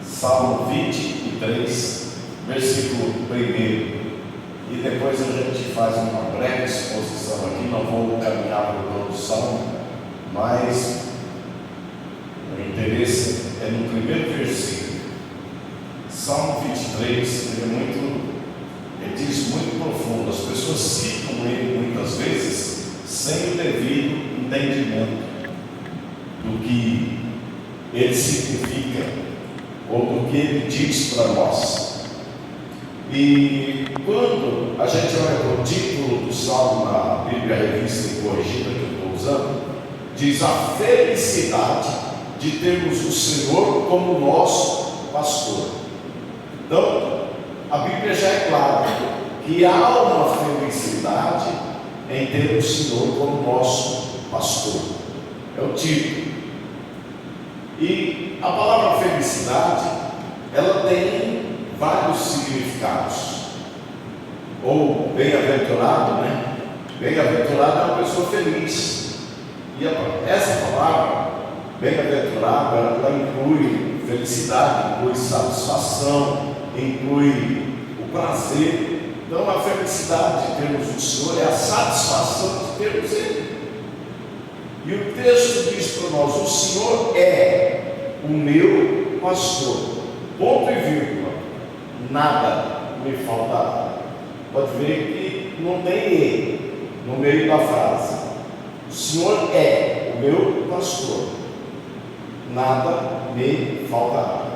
Salmo 23, versículo 1. E depois a gente faz uma breve exposição aqui. Não vou caminhar por todo o salmo, mas o interesse é no primeiro versículo. Salmo 23, ele diz muito profundo. As pessoas citam ele muitas vezes sem o devido entendimento do que ele significa ou do que ele diz para nós. E quando a gente olha para o título do salmo na Bíblia Revista e Corrigida que eu estou usando, diz: a felicidade de termos o Senhor como nosso pastor. Então, a Bíblia já é clara que há uma felicidade em ter o Senhor como nosso pastor. É o título. E a palavra felicidade, ela tem vários significados. Ou bem-aventurado, né? Bem-aventurado é uma pessoa feliz. E essa palavra, bem-aventurado, ela inclui felicidade, inclui satisfação, inclui o prazer. Então a felicidade de termos o Senhor é a satisfação de termos Ele. E o texto diz para nós: o Senhor é o meu pastor, ponto e vírgula, nada me faltará. Pode ver que não tem ele no meio da frase. O Senhor é o meu pastor, nada me faltará.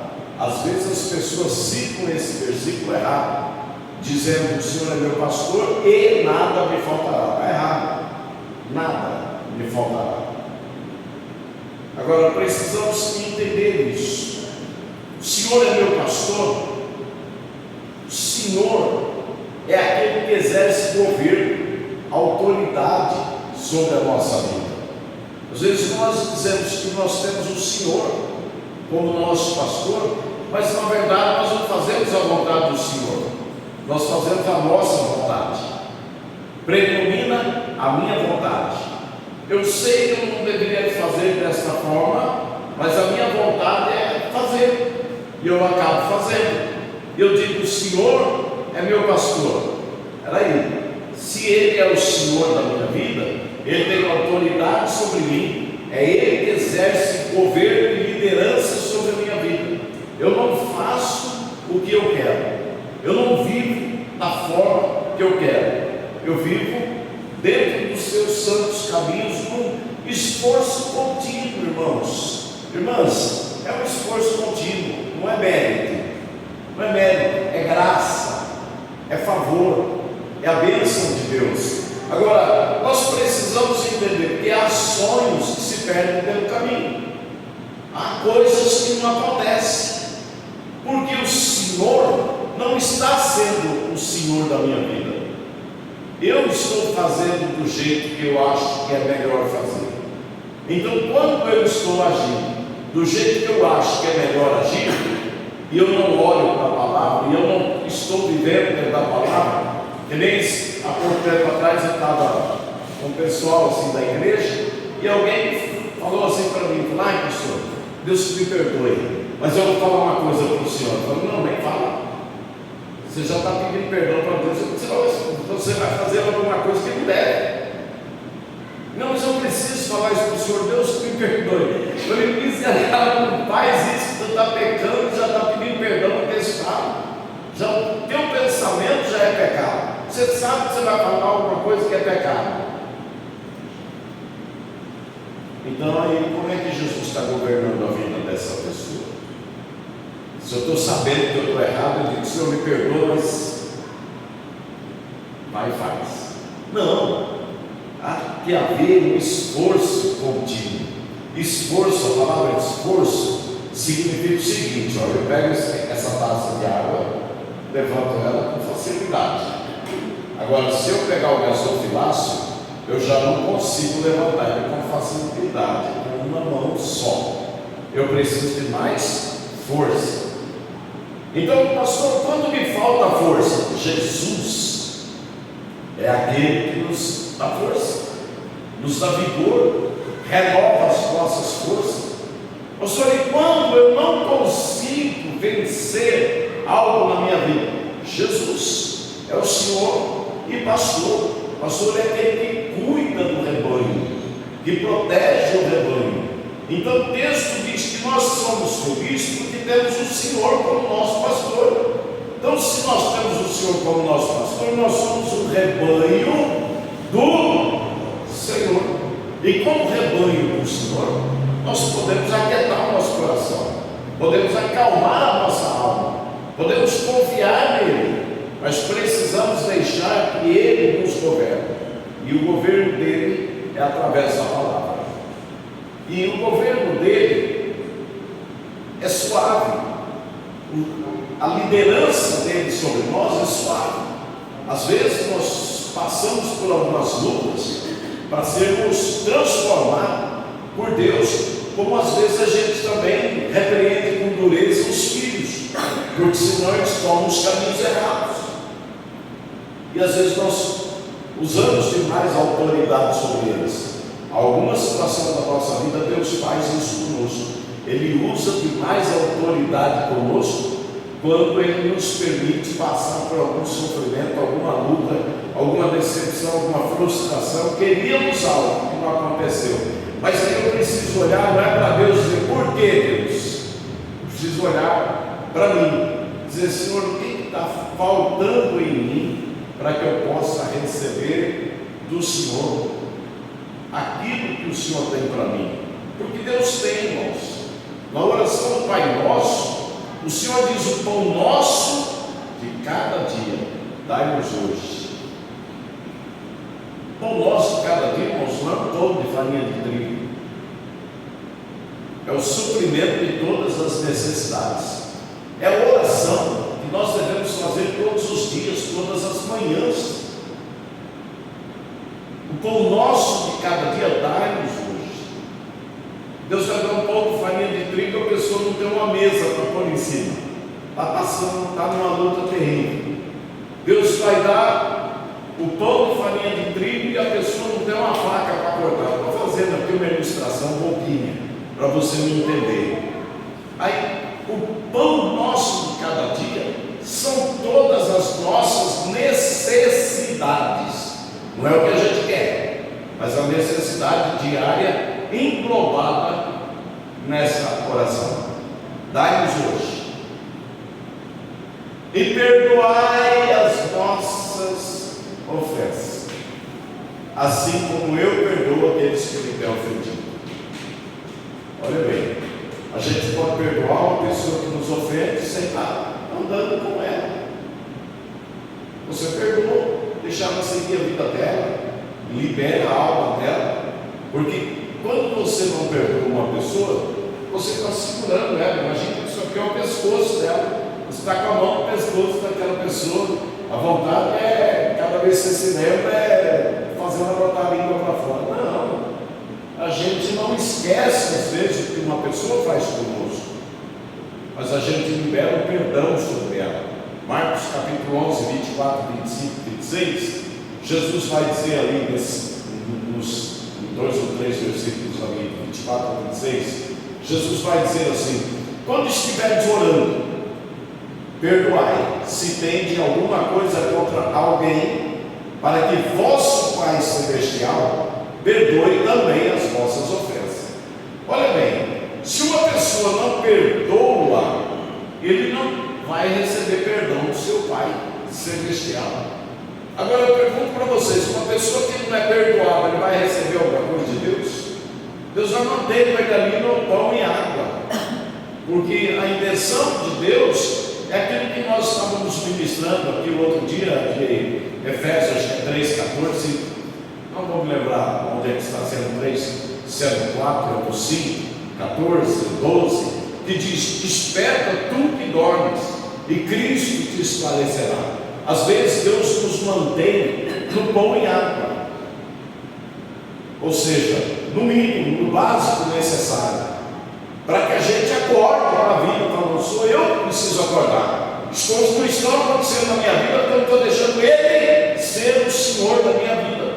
Às vezes as pessoas citam esse versículo errado, dizendo: o Senhor é meu pastor e nada me faltará. Está errado, nada me faltará. Agora precisamos entender isso. O Senhor é meu pastor. O Senhor é aquele que exerce governo, autoridade sobre a nossa vida. Às vezes nós dizemos que nós temos o Senhor como nosso pastor, mas na verdade nós não fazemos a vontade do Senhor, nós fazemos a nossa vontade. Predomina a minha vontade. Eu sei que eu não deveria fazer desta forma, mas a minha vontade é fazer, e eu acabo fazendo. Eu digo: o Senhor é meu pastor. Peraí, se Ele é o Senhor da minha vida, Ele tem autoridade sobre mim, é Ele que exerce governo e liderança sobre a minha vida. Eu não faço o que eu quero, eu não vivo da forma que eu quero, eu vivo dentro dos seus santos caminhos, com esforço contínuo, irmãos. Irmãs, é um esforço contínuo, não é mérito, não é mérito, é graça, é favor, é a bênção de Deus. Agora, nós precisamos entender que há sonhos que se perdem pelo caminho, há coisas que não acontecem, porque o Senhor não está sendo o Senhor da minha vida. Eu estou fazendo do jeito que eu acho que é melhor fazer. Então, quando eu estou agindo do jeito que eu acho que é melhor agir, e eu não olho para a palavra, e eu não estou vivendo dentro da palavra, que nem há pouco tempo atrás eu estava com o pessoal assim da igreja, e alguém falou assim para mim: ai, pastor, Deus me perdoe, mas eu vou falar uma coisa para o senhor. Eu falei: não, nem fala. Você já está pedindo perdão para Deus, você vai fazer alguma coisa que não deve. Não, mas eu preciso falar isso para o Senhor. Deus me perdoe. Eu lhe disse: não faz isso, tu está pecando, já está pedindo perdão por esse estado. Já o teu pensamento já é pecado. Você sabe que você vai falar alguma coisa que é pecado. Então aí, como é que Jesus está governando a vida dessa pessoa? Se eu estou sabendo que eu estou errado, eu digo: Senhor, me perdoa, mas vai e faz. Não, há que haver um esforço contínuo. Esforço, a palavra esforço significa o seguinte: olha, eu pego essa taça de água, levanto ela com facilidade. Agora, se eu pegar o gasofilácio, eu já não consigo levantar ele com facilidade, com uma mão só. Eu preciso de mais força. Então, pastor, quando me falta força? Jesus é aquele que nos dá força, nos dá vigor, renova as nossas forças. Pastor, e quando eu não consigo vencer algo na minha vida? Jesus é o Senhor e pastor. Pastor é aquele que cuida do rebanho, que protege o rebanho. Então o texto diz que nós somos felizes porque temos o Senhor como nosso pastor. Então, se nós temos o Senhor como nosso pastor, nós somos o rebanho do Senhor. E como rebanho do Senhor, nós podemos aquietar o nosso coração, podemos acalmar a nossa alma, podemos confiar nele, mas precisamos deixar que ele nos governe. E o governo dele é através da palavra. E o governo dele é suave. A liderança dele sobre nós é suave. Às vezes nós passamos por algumas lutas para sermos transformados por Deus, como às vezes a gente também repreende com dureza os filhos, porque senão eles tomam os caminhos errados. E às vezes nós usamos demais a autoridade sobre eles. Alguma situação da nossa vida, Deus faz isso conosco. Ele usa demais a autoridade conosco quando Ele nos permite passar por algum sofrimento, alguma luta, alguma decepção, alguma frustração. Queríamos algo que não aconteceu, mas aí eu preciso olhar, não é para Deus dizer por que Deus, eu preciso olhar para mim, dizer: Senhor, o que está faltando em mim para que eu possa receber do Senhor aquilo que o Senhor tem para mim? Porque Deus tem, irmãos. Na oração do Pai Nosso, o Senhor diz: o pão nosso de cada dia dai-nos hoje. O pão nosso de cada dia, irmãos, não é um pão de farinha de trigo, é o suprimento de todas as necessidades. É a oração que nós devemos fazer todos os dias, todas as manhãs. O pão nosso de cada dia dai-nos hoje. Deus vai dar um pão de farinha de trigo, a pessoa não tem uma mesa para pôr em cima, está passando, está numa luta terrível. Deus vai dar o pão de farinha de trigo e a pessoa não tem uma faca para cortar. Estou fazendo aqui uma ilustração bobinha para você me entender. Aí, o pão nosso de cada dia são todas as nossas necessidades. Não é o que a gente quer, mas a necessidade diária englobada nessa oração. Dai-nos hoje, e perdoai as nossas ofensas, assim como eu perdoo aqueles que me têm ofendido. Olha bem, a gente pode perdoar uma pessoa que nos ofende sem estar andando com ela. Você perdoou, deixar ela seguir a vida dela, libera a alma dela, porque quando você não perdoa uma pessoa, você está segurando ela. Imagina que isso aqui é o pescoço dela, você está com a mão no pescoço daquela pessoa. A vontade é, cada vez que você se lembra, é fazer ela botar a língua para fora. Não, a gente não esquece às vezes o que uma pessoa faz conosco, mas a gente libera o perdão sobre ela. Marcos capítulo 11, 24, 25, 26, Jesus vai dizer ali nos 2 ou 3 versículos ali, 24 a 26, Jesus vai dizer assim: quando estiveres orando, perdoai, se tendes alguma coisa contra alguém, para que vosso Pai Celestial perdoe também as vossas ofensas. Olha bem, se uma pessoa não perdoa, ele não vai receber perdão do seu Pai Celestial. Agora eu pergunto para vocês: uma pessoa que não é perdoada, ele vai receber alguma coisa de Deus? Deus vai manter ele ali no pão e água, porque a intenção de Deus é aquilo que nós estávamos ministrando aqui o outro dia, de Efésios 3,14, não vou me lembrar onde é que está sendo 3, sendo 4 ou 5, 14, 12, que diz: desperta tu que dormes, e Cristo te esclarecerá. Às vezes Deus nos mantém no pão e água, ou seja, no mínimo, no básico necessário, para que a gente acorde para a vida. Então, não sou eu que preciso acordar, as coisas não estão acontecendo na minha vida, então eu estou deixando Ele ser o Senhor da minha vida,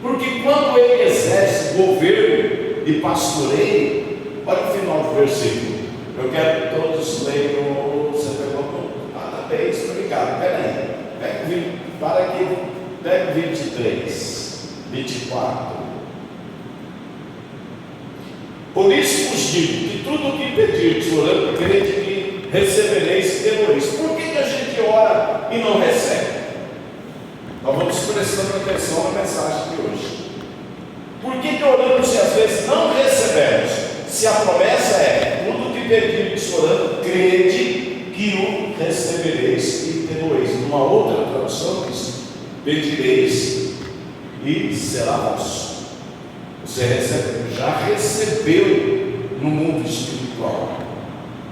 porque quando Ele exerce governo e pastoreio, olha o final do versículo: Eu quero que todos leiam. Você pegou tudo? Tá bem explicado. Peraí. Para aqui. Pega 23, 24. Por isso vos digo que tudo o que pedirdes orando, crede que recebereis e tereis. Por que a gente ora e não recebe? Nós vamos prestando atenção na mensagem de hoje. Por que oramos e às vezes não recebemos? Se a promessa é tudo o que pedirdes orando, crede que o recebereis e tereis. Numa outra tradução diz: pedireis e será vosso. Você já recebeu no mundo espiritual,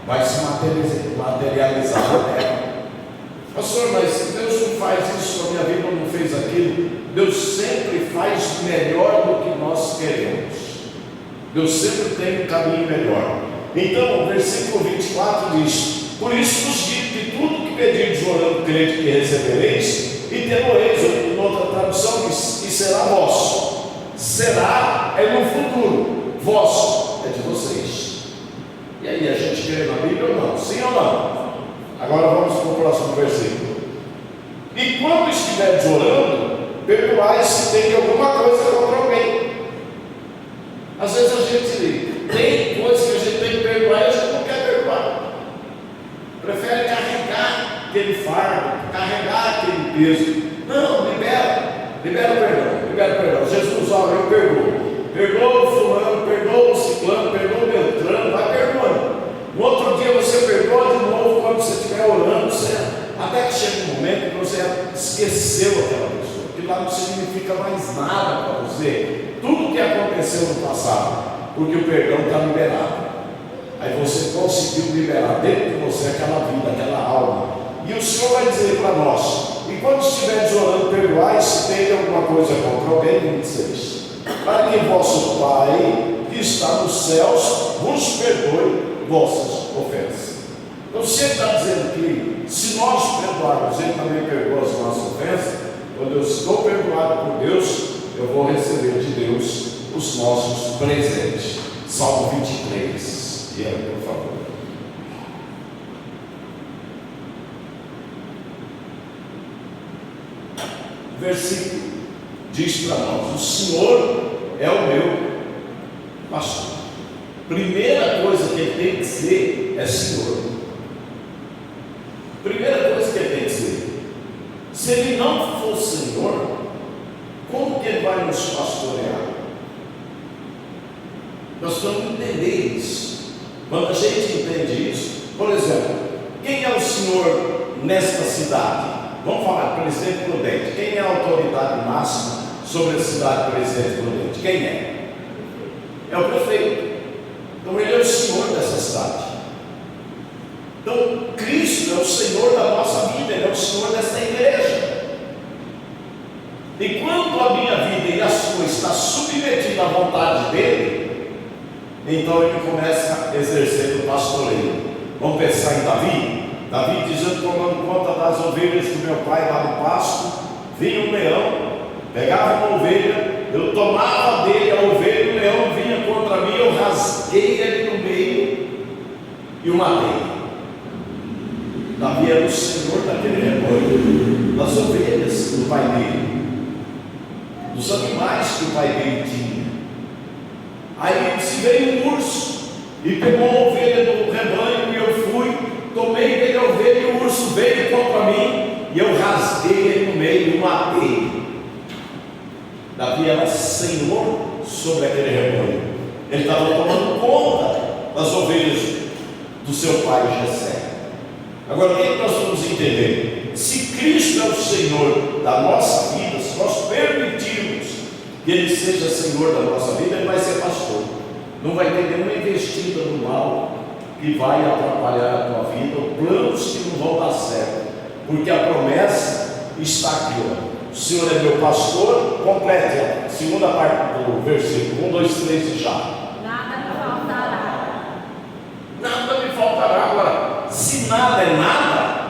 vai se materializar na terra. Pastor, mas Deus não faz isso na minha vida, não fez aquilo. Deus sempre faz melhor do que nós queremos. Deus sempre tem um caminho melhor. Então o versículo 24 diz: por isso vos digo que tudo que pedirdes orando, crede que recebereis e tereis. Em outra tradução diz: e será vosso. Será é no futuro, vosso é de vocês. E aí, a gente crê na Bíblia ou não? Sim ou não? Agora vamos para o próximo versículo. E quando estiveres orando, perdoai se tem alguma coisa contra alguém. Às vezes a gente tem coisas que a gente tem que perdoar e a gente não quer perdoar. Prefere carregar aquele fardo, carregar aquele peso. Não, libera o perdão. Jesus, olha, eu perdoo. Perdoa o fulano, perdoa o ciclano, perdoa o beltrano, vai perdoando. No outro dia você perdoa de novo quando você estiver orando, até que chega um momento que você esqueceu aquela pessoa, que lá não significa mais nada para você. Tudo que aconteceu no passado, porque o perdão está liberado. Aí você conseguiu liberar dentro de você aquela vida, aquela alma. E o Senhor vai dizer para nós: e quando estiveres orando, perdoai se tem alguma coisa contra alguém. 26. Para que vosso Pai que está nos céus vos perdoe vossas ofensas. Então, se ele está dizendo que se nós perdoarmos, ele também perdoa as nossas ofensas. Quando eu estou perdoado por Deus, eu vou receber de Deus os nossos presentes. Salmo 23. E aí, por favor. Versículo diz para nós: o Senhor é o meu pastor. Primeira coisa que ele tem que ser é Senhor. Primeira coisa que ele tem que ser. Se ele não for Senhor, como que ele vai nos pastorear? Nós temos que entender isso. Quando a gente entende isso, por exemplo, quem é o Senhor nesta cidade? Vamos falar Presidente Prudente. Quem é a autoridade máxima sobre a cidade de Presidente Prudente? Quem é? É o prefeito. Então ele é o Senhor dessa cidade. Então Cristo é o Senhor da nossa vida, Ele é o Senhor desta igreja. E quando a minha vida e a sua está submetida à vontade dEle, então Ele começa a exercer o pastoreio. Vamos pensar em Davi. Davi dizendo: tomando conta das ovelhas do meu pai lá no pasto, vinha um leão, pegava uma ovelha, eu tomava dele a ovelha, o leão vinha contra mim, eu rasguei ele no meio e o matei. Davi era o Senhor daquele rebanho, das ovelhas do pai dele, dos animais que o pai dele tinha. Aí se veio um urso e pegou uma ovelha do rebanho e eu fui, tomei dele a ovelha e o urso veio contra mim e eu rasguei ele no meio e o matei. Davi era Senhor sobre aquele rebanho. Ele estava tomando conta das ovelhas do seu pai Jessé. Agora, o que nós vamos entender? Se Cristo é o Senhor da nossa vida, se nós permitirmos que Ele seja Senhor da nossa vida, Ele vai ser pastor. Não vai ter nenhuma investida no mal que vai atrapalhar a tua vida, ou planos que não vão dar certo, porque a promessa está aqui, ó. O Senhor é meu pastor, complete a segunda parte do versículo 1, 2, 3 e já. Nada me faltará. Nada me faltará. Agora, se nada é nada,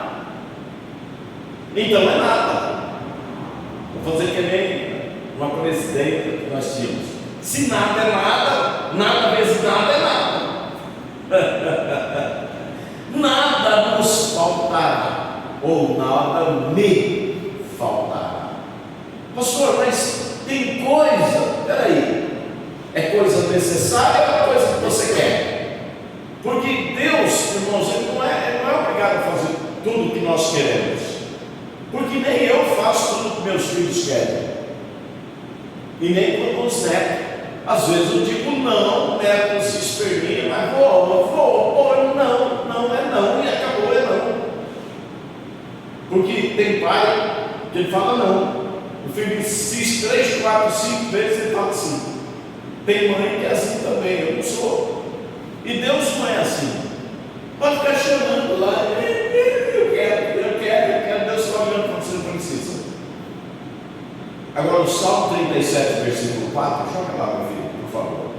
então é nada. Vou fazer que nem uma presidenta que nós tínhamos. Se nada é nada, nada vezes nada é nada. ou nada me faltará. Pastor, mas tem coisa, peraí, é coisa necessária ou é coisa que você quer? Porque Deus, irmãos, Ele não é obrigado a fazer tudo o que nós queremos, porque nem eu faço tudo o que meus filhos querem, e nem com os netos. Às vezes eu digo não, o neto se esperneia, mas vou, não é não, e acabou, é não. Porque tem pai que ele fala não. O filho insiste 3, 4, 5 vezes, ele fala assim. Tem mãe que é assim também, eu não sou. E Deus não é assim. Pode ficar chorando lá, eu quero, Deus está olhando quando você não precisa. Agora o Salmo 37, versículo 4, joga lá, meu filho, por favor.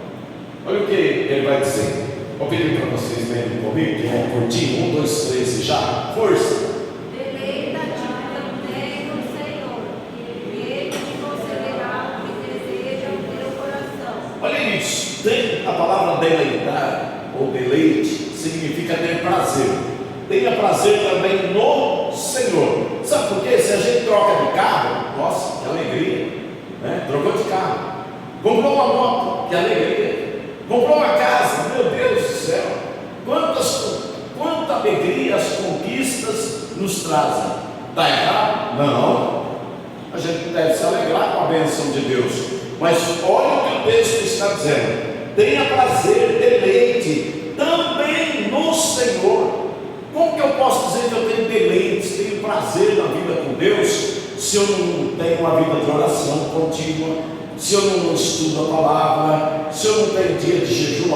Olha o que ele vai dizer. Vou pedir para vocês lerem comigo, que vão curtir, 1, 2, 3 e já. Força! Deleita-te também no Senhor, e Ele te concederá o que deseja o teu coração. Olha isso, tem a palavra deleitar, ou deleite, significa ter prazer. Tenha prazer também no Senhor. Sabe por quê? Se a gente troca de carro, nossa, que alegria, né? Trocou de carro, comprou uma moto, que alegria, comprou uma casa, meu Deus do céu, quanta alegria as conquistas nos trazem. Está errado? Não, a gente deve se alegrar com a bênção de Deus, mas olha o que o texto está dizendo: tenha prazer, deleite também no Senhor. Como que eu posso dizer que eu tenho deleite, tenho prazer na vida com Deus, se eu não tenho uma vida de oração contínua, se eu não estudo a palavra, se eu não tenho dia de jejum?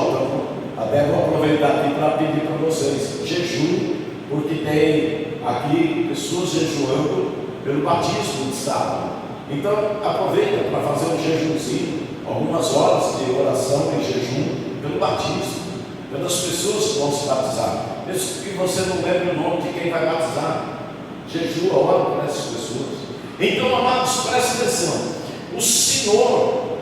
Até vou aproveitar aqui para pedir para vocês jejum, porque tem aqui pessoas jejuando pelo batismo de sábado. Então aproveita para fazer um jejumzinho, algumas horas de oração e jejum pelo batismo, pelas pessoas que vão se batizar. Mesmo que você não lembre o nome de quem vai batizar, jejua, ora por essas pessoas. Então, amados, preste atenção. O Senhor,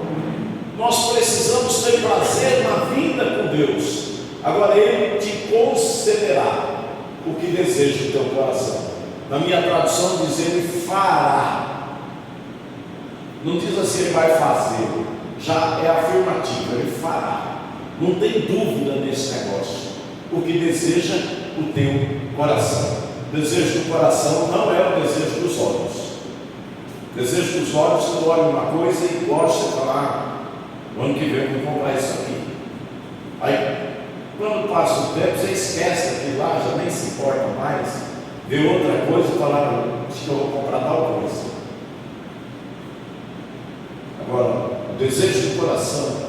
nós precisamos ter prazer na vida com Deus. Agora Ele te concederá o que deseja o teu coração. Na minha tradução diz: Ele fará. Não diz assim, Ele vai fazer, já é afirmativo, Ele fará. Não tem dúvida nesse negócio. O que deseja o teu coração. O desejo do coração não é o desejo dos olhos. O desejo dos olhos, tu olha uma coisa e gosta de falar: no ano que vem eu vou comprar isso aqui. Aí, quando passa o tempo, você esquece aquilo lá, já nem se importa mais, vê outra coisa e fala: acho que eu vou comprar tal coisa. Agora, o desejo do coração,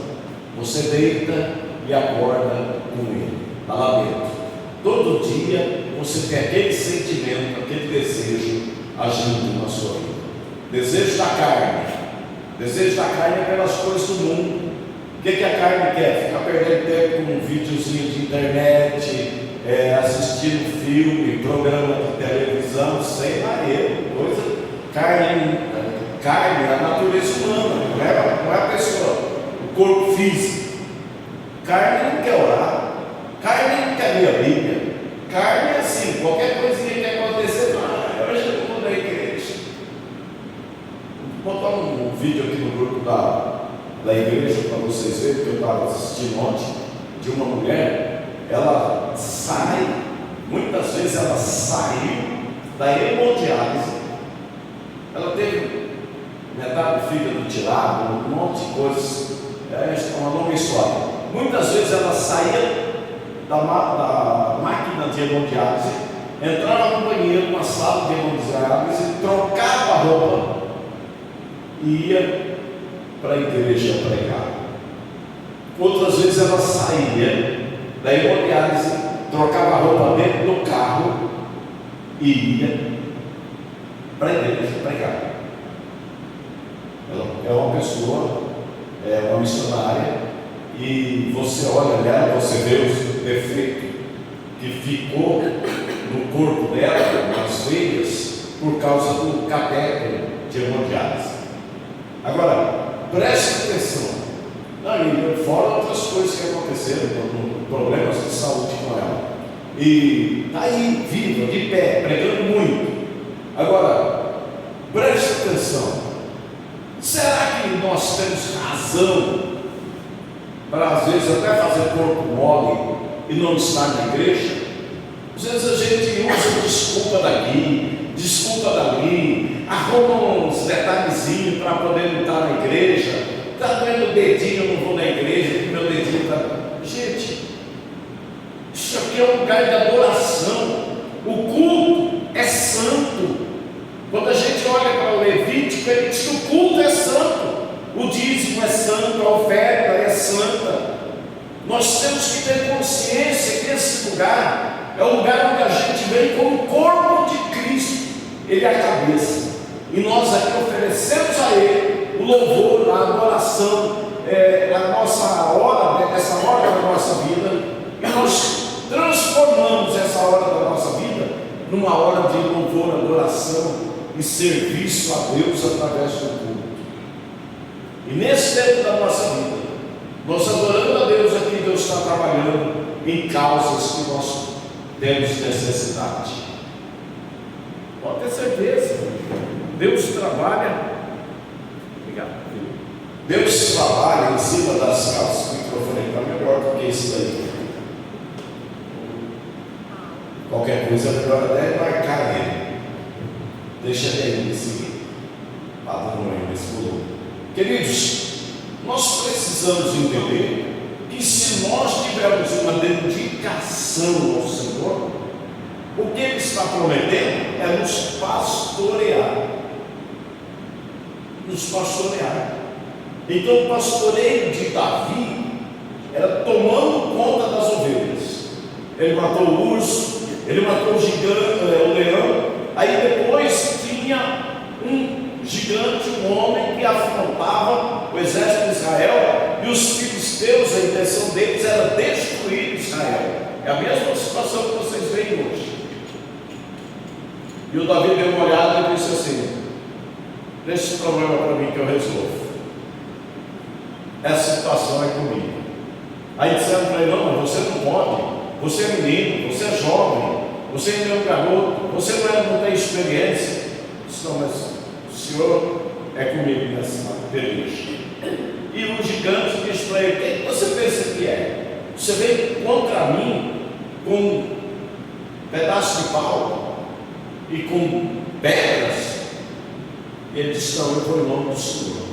você deita e acorda com ele, está lá dentro. Todo dia você tem aquele sentimento, aquele desejo agindo na sua vida. Desejo da carne. Desejo da carne é pelas coisas do mundo. O que a carne quer? Ficar perdendo tempo com um videozinho de internet, assistindo filme, programa de televisão, sem maneiro, coisa. Carne é a natureza humana, não é a pessoa, o corpo físico. Carne não quer orar, carne não quer ler a Bíblia, carne é assim, qualquer coisinha que acontecer, hoje eu vou na igreja. Vou botar um vídeo aqui no grupo da igreja para vocês verem, que eu estava assistindo ontem, de uma mulher. Ela sai, muitas vezes ela saiu da hemodiálise, ela teve metade do fígado tirado, um monte de coisas, é uma longa história. Muitas vezes ela saía da máquina de hemodiálise, entrava no banheiro, na sala de hemodiálise, trocava a roupa e ia para a igreja pregar. Outras vezes ela saía da hemodiálise, trocava a roupa dentro do carro e ia para a igreja pregar. Ela é uma pessoa, é uma missionária, e você olha nela, você vê os defeitos que ficou no corpo dela, nas veias, por causa do catéter de hemodiálise. Agora, preste atenção. Fora outras coisas que aconteceram, problemas de saúde com ela. E está aí, viva, de pé, pregando muito. Agora, preste atenção. Será que nós temos razão para às vezes até fazer corpo mole e não estar na igreja? Às vezes a gente usa desculpa daqui, desculpa dali, arruma uns detalhezinhos para poder não estar na igreja. Está doendo o dedinho, eu não vou na igreja, porque meu dedinho está. Gente, isso aqui é um lugar de adoração. O culto é santo. Quando a gente olha para o Levítico, ele diz que o culto é santo, o dízimo é santo, a oferta é santa. Nós temos que ter consciência que esse lugar é o lugar onde a gente vem como corpo de Cristo. Ele é a cabeça, e nós aqui oferecemos a Ele o louvor, a adoração, a nossa hora, essa hora da nossa vida, e nós transformamos essa hora da nossa vida numa hora de louvor, adoração e serviço a Deus através do culto. E nesse tempo da nossa vida, nós adorando a Deus aqui, Deus está trabalhando em causas que nós temos necessidade. Pode ter certeza, Deus trabalha. Obrigado. Deus trabalha em cima das causas. O microfone está melhor do que isso daí. Qualquer coisa melhor até marcar ele. Deixa ele seguir. Padrão aí nesse volume. Queridos, nós precisamos entender que se nós tivermos uma dedicação ao Senhor, o que Ele está prometendo é nos pastorear. Nos pastorear. Então o pastoreio de Davi era tomando conta das ovelhas. Ele matou o urso, ele matou o gigante, o leão. Aí depois tinha um gigante, um homem que afrontava o exército de Israel, e os filisteus, a intenção deles era destruir Israel. É a mesma situação que vocês veem hoje. E o Davi deu uma olhada e disse assim: deixa esse problema para mim que eu resolvo. Essa situação é comigo. Aí disseram para ele: não, você não pode, você é menino, você é jovem, você ainda é um garoto, você não tem experiência. Disse: não, mas o Senhor é comigo nessa peleja. E o gigante disse para ele: quem você pensa que é? Você vem contra mim com um pedaço de pau e com pedras? Ele disse: não, eu vou em nome do Senhor.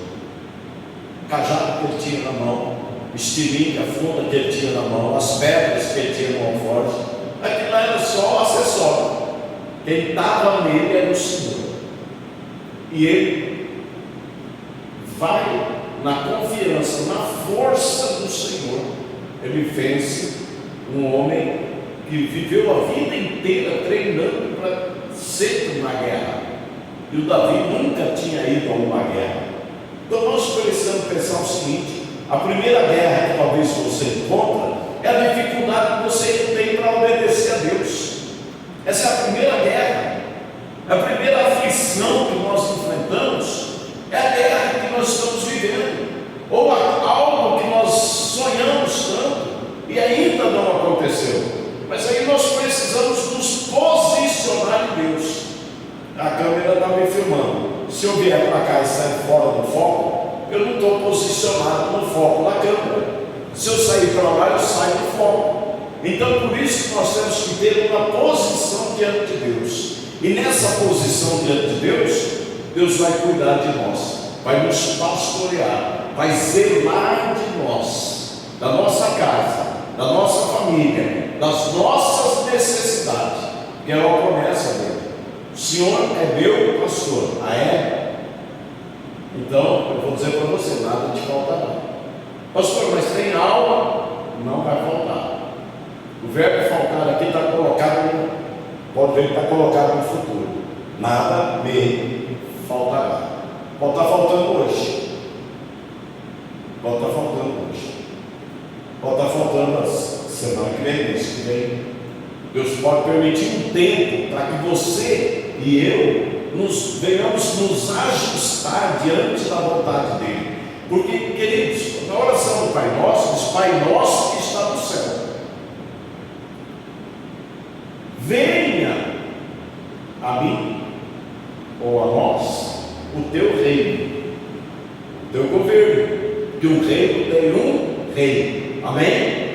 Cajado que ele tinha na mão, estilingue, a funda que ele tinha na mão, as pedras que ele tinha no alforje, aquilo era só acessório. Quem estava nele era o Senhor. E ele vai na confiança, na força do Senhor. Ele vence um homem que viveu a vida inteira treinando para ser uma guerra. E o Davi nunca tinha ido a uma guerra. Então nós precisamos pensar o seguinte: a primeira guerra que talvez você encontra é a dificuldade que você tem para obedecer a Deus. Essa é a primeira guerra. A primeira aflição que nós enfrentamos é a guerra que nós estamos vivendo, ou algo que nós sonhamos tanto e ainda não aconteceu. Mas aí nós precisamos nos posicionar em Deus. A câmera está me filmando. Se eu vier para cá e sair fora do foco, eu não estou posicionado no foco da câmera. Se eu sair para lá, eu saio do foco. Então, por isso que nós temos que ter uma posição diante de Deus. E nessa posição diante de Deus, Deus vai cuidar de nós, vai nos pastorear, vai zelar de nós, da nossa casa, da nossa família, das nossas necessidades, que é uma promessa dele. O Senhor é meu pastor. Ah, é? Então eu vou dizer para você: nada te faltará. Pastor, mas tem aula? Não vai faltar. O verbo faltar aqui está colocado, pode ver que está colocado no futuro. Nada me faltará. Pode estar faltando hoje. Pode estar faltando hoje. Pode estar faltando a semana que vem, mês que vem. Deus pode permitir um tempo para que você e eu venhamos nos ajustar diante da vontade dele. Porque, queridos, na oração do Pai Nosso, diz: Pai Nosso que está no céu, venha a mim que um reino tem um rei. Amém?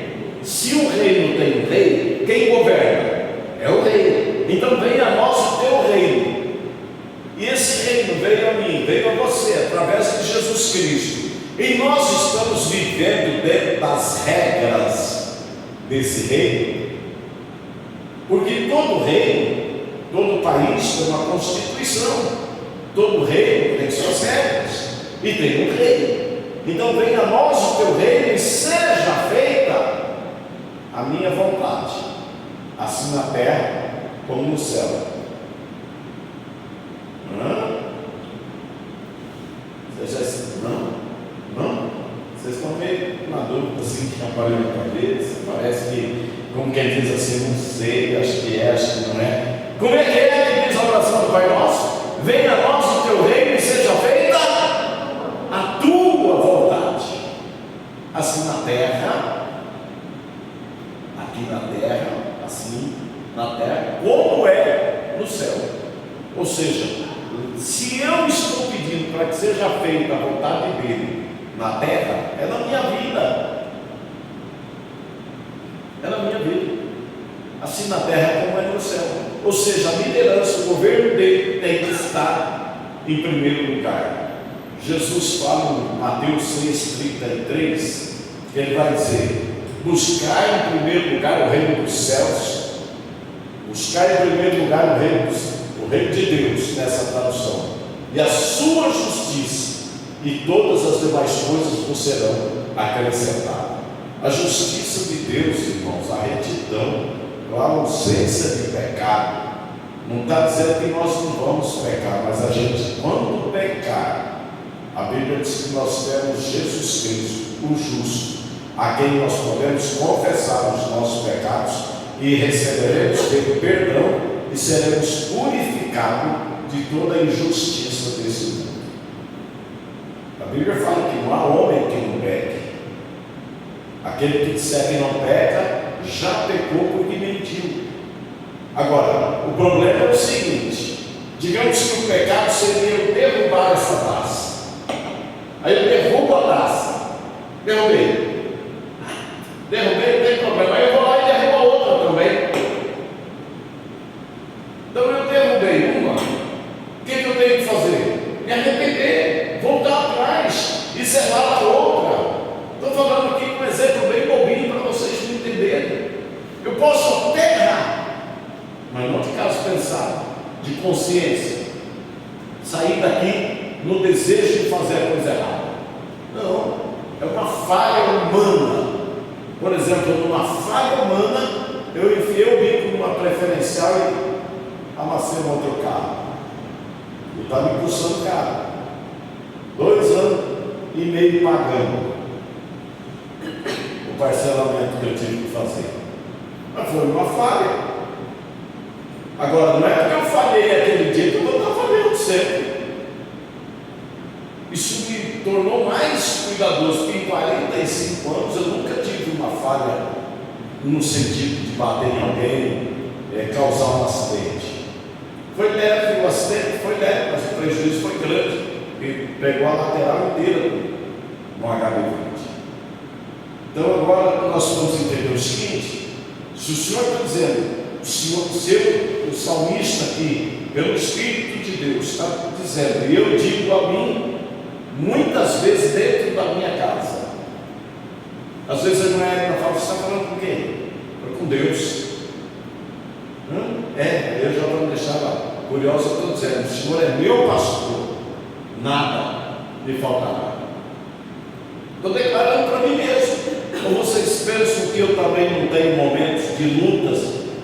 Se um reino tem um rei, quem governa? É o rei. Então venha a nós o teu reino. E esse reino veio a mim, veio a você, através de Jesus Cristo. E nós estamos vivendo dentro das regras desse reino. Porque todo reino, todo país tem uma constituição. Todo reino tem suas regras. E tem um rei. Então venha a nós o teu reino e seja feita a minha vontade, assim na terra como no céu. Não? Vocês estão meio na dúvida assim, que aparelho na cabeça, parece que, como quem diz assim, não sei, acho que é, acho que não é. Como é que diz a oração do Pai Nosso? Venha a nós o teu reino e seja feita a tua vontade, assim na terra, aqui na terra, assim na terra, como é no céu. Ou seja, se eu estou pedindo para que seja feita a vontade dele na terra, é na minha vida, é na minha vida, assim na terra como é no céu. Ou seja, a liderança, o governo dele tem que estar em primeiro lugar. Jesus fala em Mateus 6,33, que ele vai dizer: buscar em primeiro lugar o reino dos céus, buscar em primeiro lugar o reino de Deus, nessa tradução, e a sua justiça, e todas as demais coisas vos serão acrescentadas. A justiça de Deus, irmãos, a retidão, a ausência de pecado. Não está dizendo que nós não vamos pecar, mas a gente, quando pecar, a Bíblia diz que nós temos Jesus Cristo, o justo, a quem nós podemos confessar os nossos pecados e receberemos dele perdão e seremos purificados de toda a injustiça desse mundo. A Bíblia fala que não há homem que não peque. Aquele que disser que não peca, já pecou porque mentiu. Agora, o problema é o seguinte: digamos que o pecado seria eu derrubar essa taça. Aí eu derrubo a taça. Derrubei, não tem problema. Aí eu vou lá e derrubo a outra também. Então eu derrubei uma. O que eu tenho que fazer? Me arrepender, voltar atrás e zelar a outra. Estou falando aqui com um exemplo bem bobinho para vocês me entenderem. Eu posso até errar, mas não de caso pensado, de consciência, sair daqui no desejo de fazer a coisa errada. Não, é uma falha humana. Por exemplo, numa falha humana, eu enfiei o bico numa preferencial e amassei um outro carro. Eu estava impulsando o carro, 2 anos e meio pagando o parcelamento que eu tive que fazer. Mas foi uma falha. Agora, não é porque eu falhei aquele dia que eu estou falhando sempre. Isso me tornou mais cuidadoso, porque em 45 anos eu nunca tive uma falha no sentido de bater em alguém, causar um acidente. Foi leve, o acidente foi leve, mas o prejuízo foi grande, porque pegou a lateral inteira no HB20. Então agora nós vamos entender o seguinte: se o Senhor está dizendo, o salmista aqui, pelo Espírito de Deus, está dizendo, e eu digo a mim, muitas vezes dentro da minha casa, às vezes ele não é, você está falando com quem? Com Deus. Eu já vou deixar lá. Curioso, eu estou dizendo, o Senhor é meu pastor, nada me faltará. Estou declarando para mim mesmo. Ou vocês pensam que eu também não tenho momentos de lutas,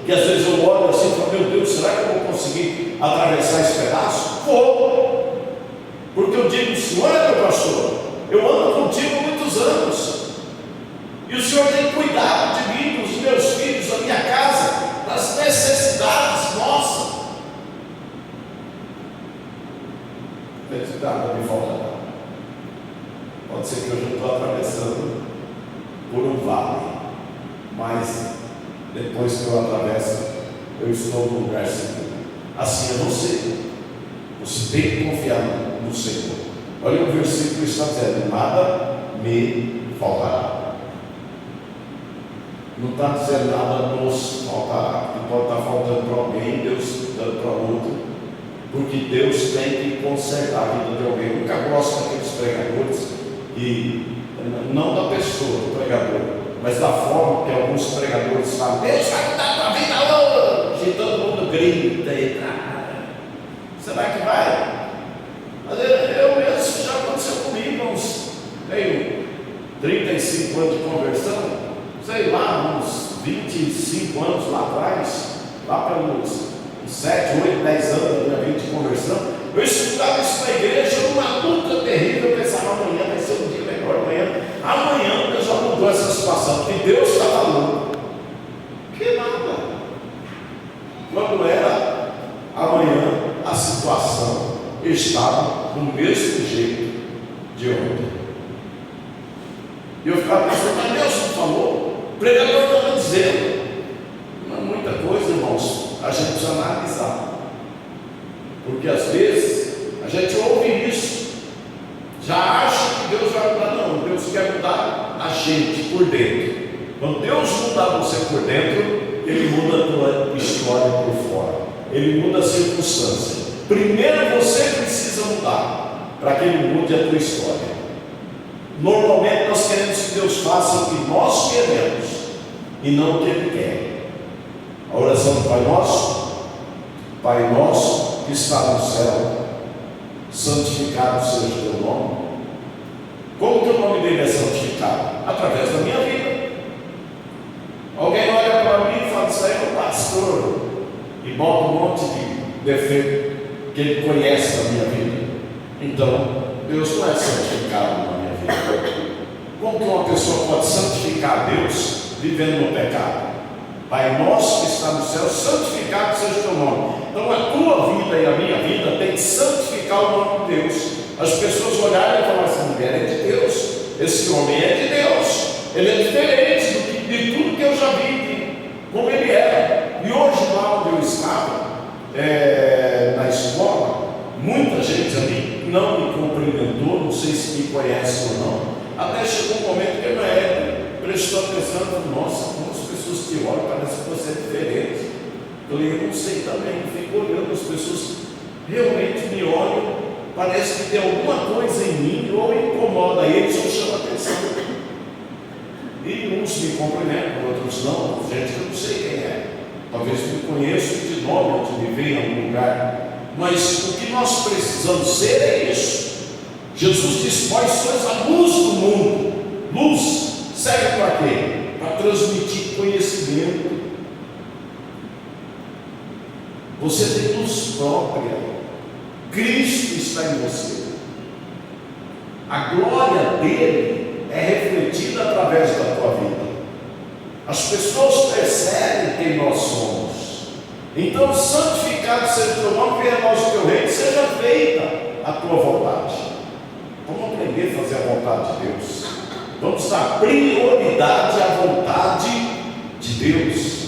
que às vezes eu olho assim e falo, meu Deus, será que eu vou conseguir atravessar esse pedaço? Vou, porque eu digo, o Senhor é meu pastor, eu ando contigo há muitos anos, e o Senhor tem cuidado de mim, dos meus filhos, da minha casa, das necessidades nossas. Nada me faltará. Pode ser que hoje eu estou atravessando por um vale, mas depois que eu atravesso, eu estou no lugar seguro. Assim é você tem que confiar no Senhor. Olha o versículo que está dizendo: nada me faltará. Não está dizendo nada nos faltará, que pode estar faltando para alguém, Deus dando para outro, porque Deus tem que consertar a vida de alguém. Eu nunca gosto daqueles pregadores, e não da pessoa, do pregador, mas da forma que alguns pregadores falam: Deus vai mudar a tua vida hoje, e todo mundo grita e será que vai? Mas eu mesmo, isso já aconteceu comigo, tenho 35 anos de conversão, sei lá, uns 25 anos lá atrás, lá pelos 7, 8, 10 anos da minha vida de conversão, eu escutava isso na igreja, uma luta terrível. Eu pensava: amanhã vai ser um dia melhor, amanhã Deus já mudou essa situação, porque Deus está falando. Que nada. Quando era amanhã, a situação estava do mesmo jeito de ontem. E eu ficava pensando: mas Deus não falou? O pregador estava dizendo. Não é muita coisa, irmãos, a gente precisa analisar, porque às vezes a gente ouve isso, já acha que Deus vai mudar. Não, Deus quer mudar a gente por dentro. Quando Deus mudar você por dentro, Ele muda a tua história por fora, Ele muda a circunstância. Primeiro você precisa mudar, para que Ele mude a tua história. Normalmente nós queremos que Deus faça o que nós queremos e não o que Ele quer. A oração do Pai Nosso: Pai nosso que está no céu, santificado seja o teu nome. Como que o nome dele é santificado? Através da minha vida. Alguém olha para mim e fala: isso aí é o pastor, e bota um monte de defeito que ele conhece da minha vida. Então Deus não é santificado na minha vida. Como que uma pessoa pode santificar Deus vivendo no pecado? Pai nosso que está no céu, santificado seja o teu nome. Então a tua vida e a minha vida tem que santificar o nome de Deus. As pessoas olharem e falar: essa mulher é de Deus, esse homem é de Deus, ele é diferente de tudo que eu já vi, como ele era. E hoje, lá onde eu estava, na escola, muita gente ali não me cumprimentou, não sei se me conhece ou não. Até chegou um momento que eu prestou atenção e falei: nossa, como as pessoas te olham, parece que você é diferente. Eu falei: eu não sei também, eu fico olhando, as pessoas realmente me olham, parece que tem alguma coisa em mim, ou incomoda eles, ou chama atenção. E uns me cumprimentam, outros não, gente que eu não sei quem é. Talvez me conheçam de nome, onde me veio em algum lugar. Mas o que nós precisamos ser é isso. Jesus disse: vós sois a luz do mundo. Luz serve para quê? Para transmitir conhecimento. Você tem luz própria. Cristo está em você. A glória dele é refletida através da tua vida. As pessoas percebem quem nós somos. Então, santificado seja o teu nome, venha a nós o teu reino, seja feita a tua vontade. Vamos aprender a fazer a vontade de Deus. Vamos dar prioridade à vontade de Deus.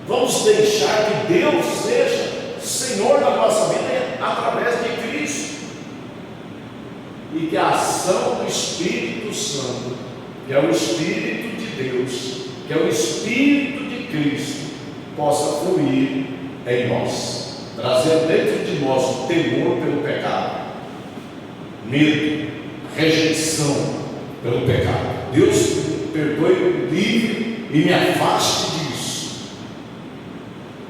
Vamos deixar que Deus seja Senhor da nossa vida através de Cristo. E que a ação do Espírito Santo, que é o Espírito de Deus, que é o Espírito de Cristo, possa fluir em nós, trazendo dentro de nós o temor pelo pecado, medo, rejeição pelo pecado. Deus me perdoe, me livre e me afaste disso,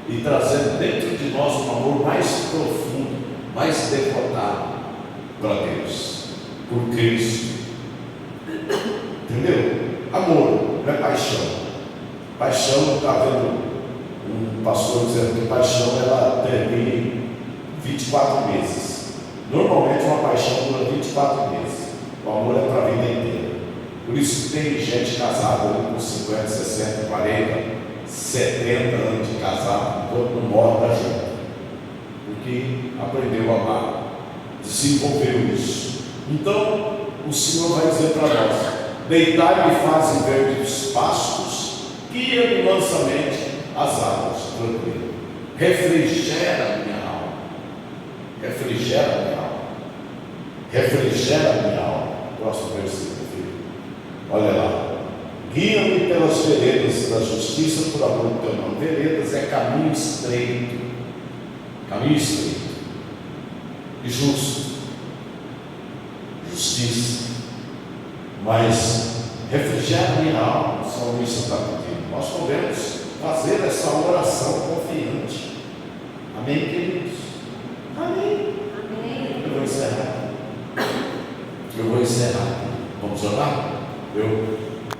e trazendo dentro de nós um amor mais profundo, mais devotado para Deus, por Cristo. Entendeu? Amor não é paixão. Paixão, não está vendo um pastor dizendo que paixão ela termina em 24 meses. Normalmente uma paixão dura 24 meses. O amor é para a vida inteira. Por isso tem gente casada com 50, 60, 40, 70 anos de casado, enquanto não morre da gente, porque aprendeu a amar, desenvolveu isso. Então o Senhor vai dizer para nós: deitai-me fazem verdes pastos, guia-me mansamente as águas tranquilas. Refrigera a minha alma. Refrigera a minha alma. Refrigera a minha alma. Próximo versículo, filho. Olha lá. Guia-me pelas veredas da justiça por amor do teu nome. Veredas é caminho estreito e justo, justiça. Mas refrigera minha alma, o salmista está pedindo. Nós podemos fazer essa oração confiante. Amém, queridos? Amém. Eu vou encerrar. Vamos orar? Eu